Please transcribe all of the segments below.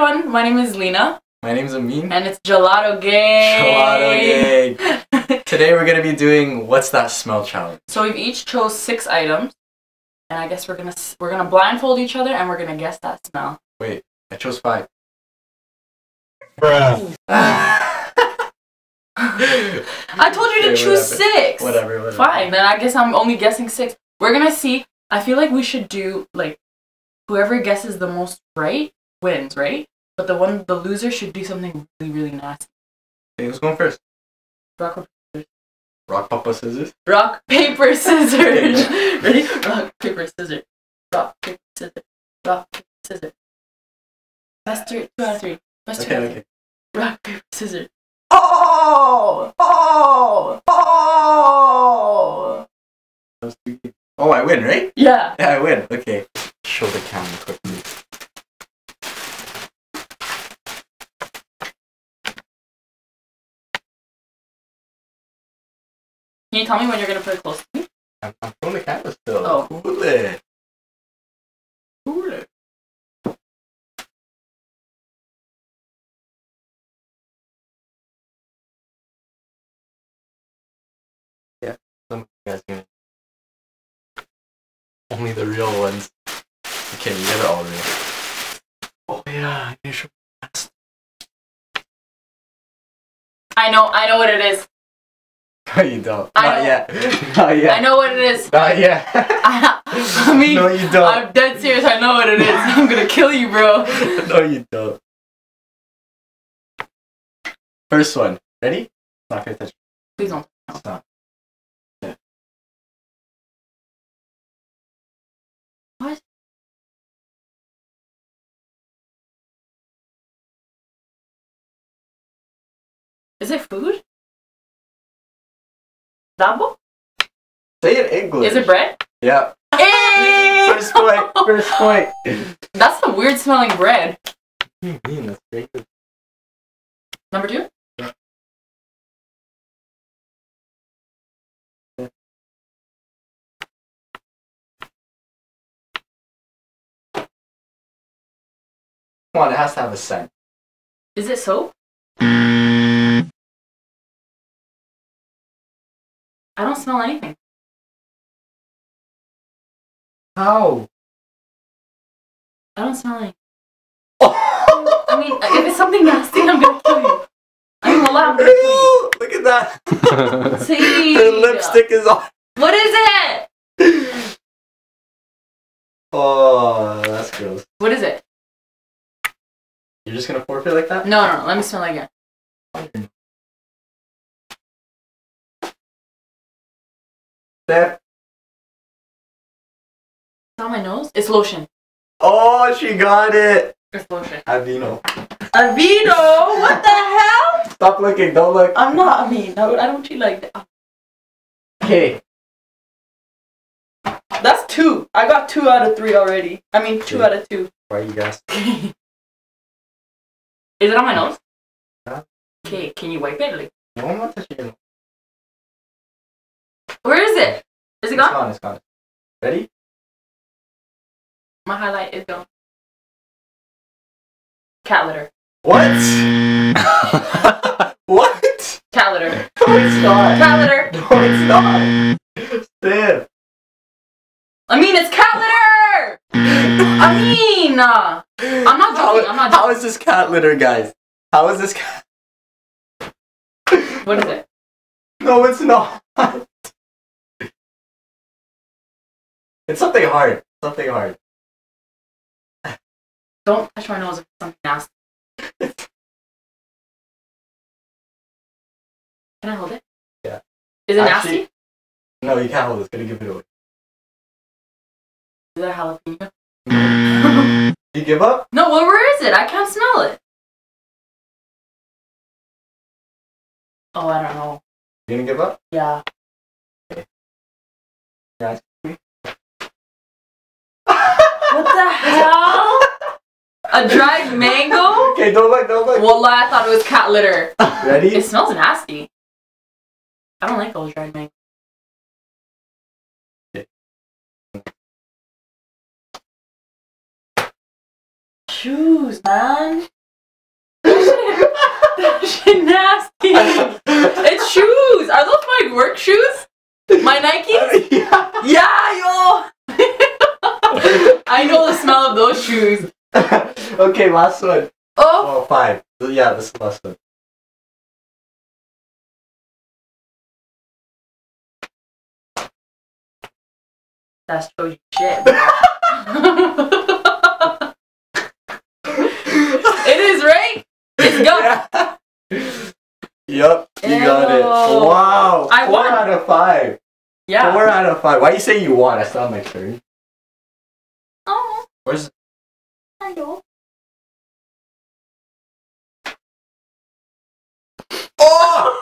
everyone, my name is Lena. My name's Amin. And it's GelatoGang. GelatoGang. Today we're gonna be doing What's That Smell challenge. So we've each chose 6 items, and I guess we're gonna blindfold each other and we're gonna guess that smell. Wait, I chose 5. Bruh. I told you to choose 6. Whatever. Fine, then I guess I'm only guessing 6. We're gonna see. I feel like we should do like whoever guesses the most right wins, right? But the loser should do something really nasty. Okay, who's going first? Rock, paper, scissors. Rock, paper, scissors. Rock, paper, scissors. Okay. Ready? Rock, paper, scissors. Rock, paper, scissors. Rock, paper, scissors. Best 3, 2 out of 3. Best 2 out of 3. Okay. Rock, paper, scissors. Oh! Oh, I win, right? Yeah. Yeah, I win. Okay. Show the camera quickly. Can you tell me when you're gonna put it close to me? I'm showing the camera still. Oh. Cool it. Yeah, some of you guys can. Only the real ones. Okay, you get it all real. Oh yeah, you should. I know what it is. No, you don't. Not yet. Not yet. I know what it is. Not yet. I mean, no, you don't. I'm dead serious. I know what it is. I'm gonna kill you, bro. No, you don't. First one. Ready? Not pay attention. Please don't. It's not. Yeah. What? Is it food? Dabo? Say it in English. Is it bread? Yeah. Hey! First point. First point. That's a weird smelling bread. That's very good. Number 2? Yeah. Come on, it has to have a scent. Is it soap? I don't smell anything. How? I don't smell anything. I mean, if it's something nasty, I'm gonna kill you. I mean, I'm gonna kill you. Look at that. See? The lipstick is on. What is it? Oh, that's gross. What is it? You're just gonna forfeit like that? No. Let me smell it again. Step. It's on my nose. It's lotion. Oh, she got it. It's lotion. Aveeno. Aveeno? What the hell? Stop looking. Don't look. I'm not mean. I don't cheat like that. Okay. That's 2. I got 2 out of 3 already. I mean, 2 out of 2. Why you guys? Is it on my nose? Yeah. Okay, can you wipe it? Like, No, I'm not touching it. where is it? Is it gone? It's gone. Ready? My highlight is gone. Cat litter. What? What? Cat litter. No, it's not. Cat litter. No, it's not. Step. I mean, it's cat litter! I mean, I'm not joking. I'm not joking. How is this cat litter, guys? How is this cat? What is it? No, it's not. It's something hard. Something hard. Don't touch my nose if it's something nasty. Can I hold it? Yeah. Is it Actually, nasty? No, you can't hold it. It's gonna give it away. Is it a jalapeno? You give up? No, well, where is it? I can't smell it. Oh, I don't know. You gonna give up? Yeah. Okay. Guys. What the hell? A dried mango? Okay, don't look. Wallah, I thought it was cat litter. Ready? It smells nasty. I don't like those dried mangoes. shoes, man. That shit nasty. It's shoes. Are those my work shoes? My Nikes? Yeah, yo. I know the smell of those shoes. Okay, last one. Oh. Oh, 5. Yeah, this is the last one. That's so shit. It is, right? It's gum. Yup, you got it. Wow. I 4 won. out of 5. Yeah. 4 out of 5. Why you say you won? That's not my turn. Oh. Where's... I know. Oh! Oh!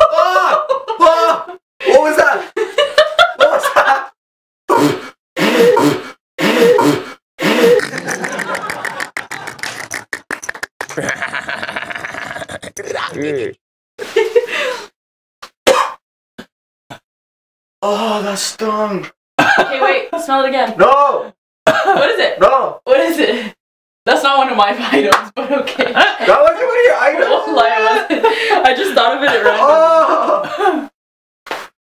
Oh! What was that? What was that? Oh, that stung. Okay, wait. Smell it again. No! What is it? No! What is it? That's not one of my items, but okay. That wasn't one of your items. Won't lie, it wasn't. I just thought of it at random. Oh!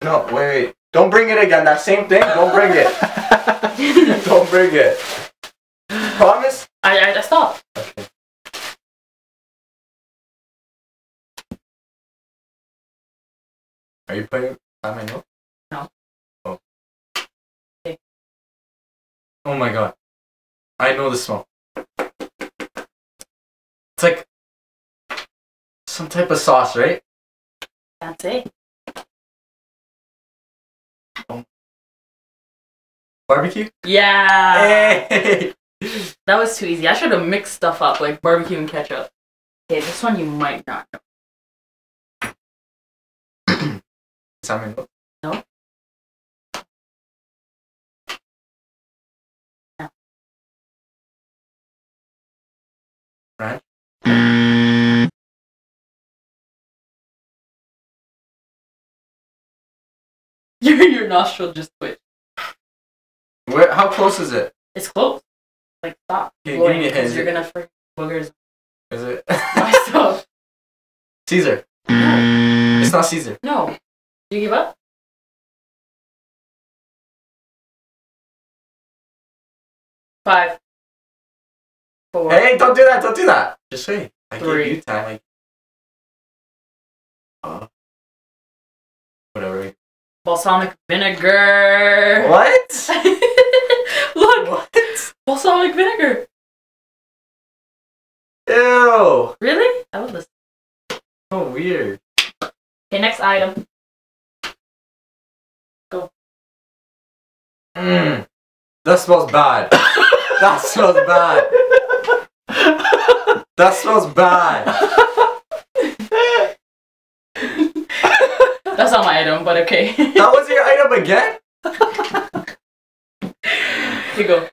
No, wait. Don't bring it again. That same thing, don't bring it. Don't bring it. Promise? I stopped. Okay. Are you putting on my note? No. Oh. Okay. Oh my god. I know the smell. It's like some type of sauce, right? That's it. Barbecue? Yeah. Hey! That was too easy. I should have mixed stuff up like barbecue and ketchup. Okay, this one you might not know. Salmon. No. No. Ranch? Your nostril just twitched. Where? How close is it? It's close. Like stop. Okay, blowing give me a because hint. you're gonna freak boogers. Is it? My stuff. Caesar. No. It's not Caesar. No. Do you give up? Five. 4. Hey, don't do that, don't do that. Just wait. I 3. gave you time. Whatever. Balsamic vinegar. What? Look. What? Balsamic vinegar. Ew. Really? I would listen. So weird. Okay, next item. Go. Mmm. That smells bad. That smells bad. That smells bad. That's not my item, but okay. That was your item again? Here you go.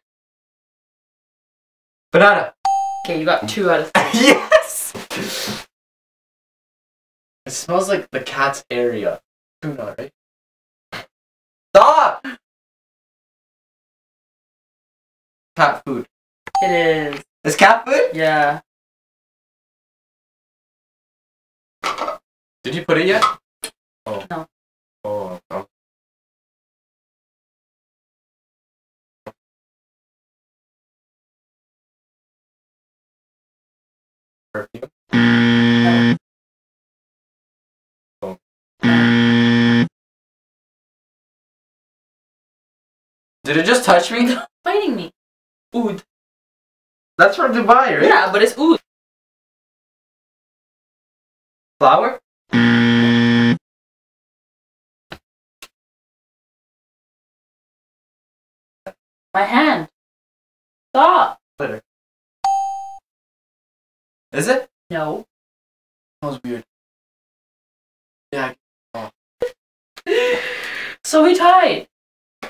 Banana. Okay, you got 2 out of 3. Yes! It smells like the cat's area. Tuna, right? Stop! Cat food. It is. It's cat food? Yeah. Did you put it yet? Oh. No. Oh. Oh. Perfume? No. Oh. Did it just touch me? Fighting me. Oud. That's from Dubai, right? Yeah, but it's oud. Flour? My hand. Stop. Glitter. Is it? No. Smells weird. Yeah. So we tied.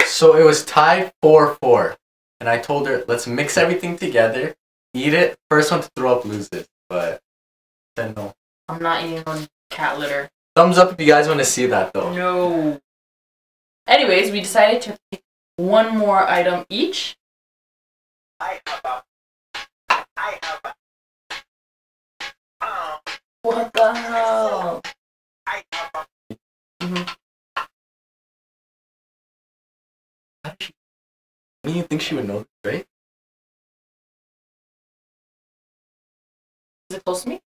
So it was tied 4-4. And I told her, let's mix everything together, eat it. First one to throw up loses. But then no. I'm not eating on cat litter. Thumbs up if you guys want to see that though. No. Anyways, we decided to pick one more item each. I have What the hell? Do you think she would know this, right? Is it close to me?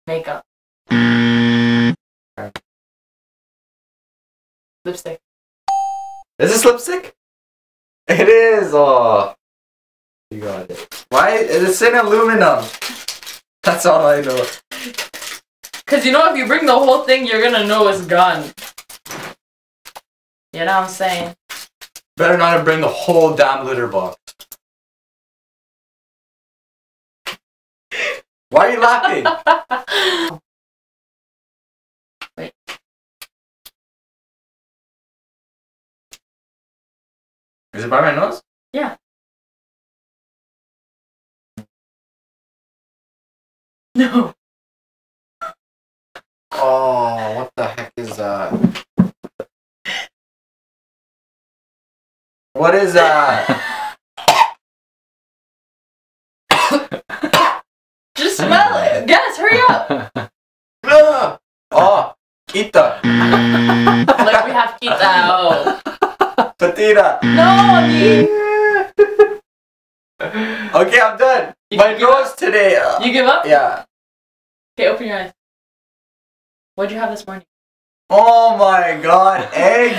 Makeup. Lipstick. Is this lipstick? It is! Oh. You got it. Why? It's in aluminum. That's all I know. Cause you know if you bring the whole thing, you're gonna know it's gone. You know what I'm saying? Better not bring the whole damn litter box. Why are you laughing? Wait. Is it by my nose? Yeah. No. Oh, what the heck is that? What is that? Just smell it. Guess, hurry up. Oh, kita. Like we have kita. Oh. Patita. No, I mean. Okay, I'm done. My nose today. You give up? Yeah. Okay, open your eyes. What'd you have this morning? Oh my god, egg.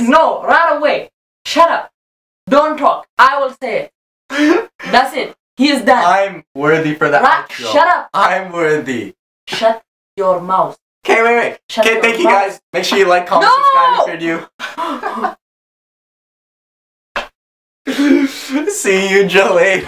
No, right away. Shut up. Don't talk. I will say it. That's it. He is done. I'm worthy for that. Right, shut up. I'm worthy. Shut your mouth. Okay, wait. Okay, thank you guys. Make sure you like, comment, subscribe if you're new. See you, Jolie.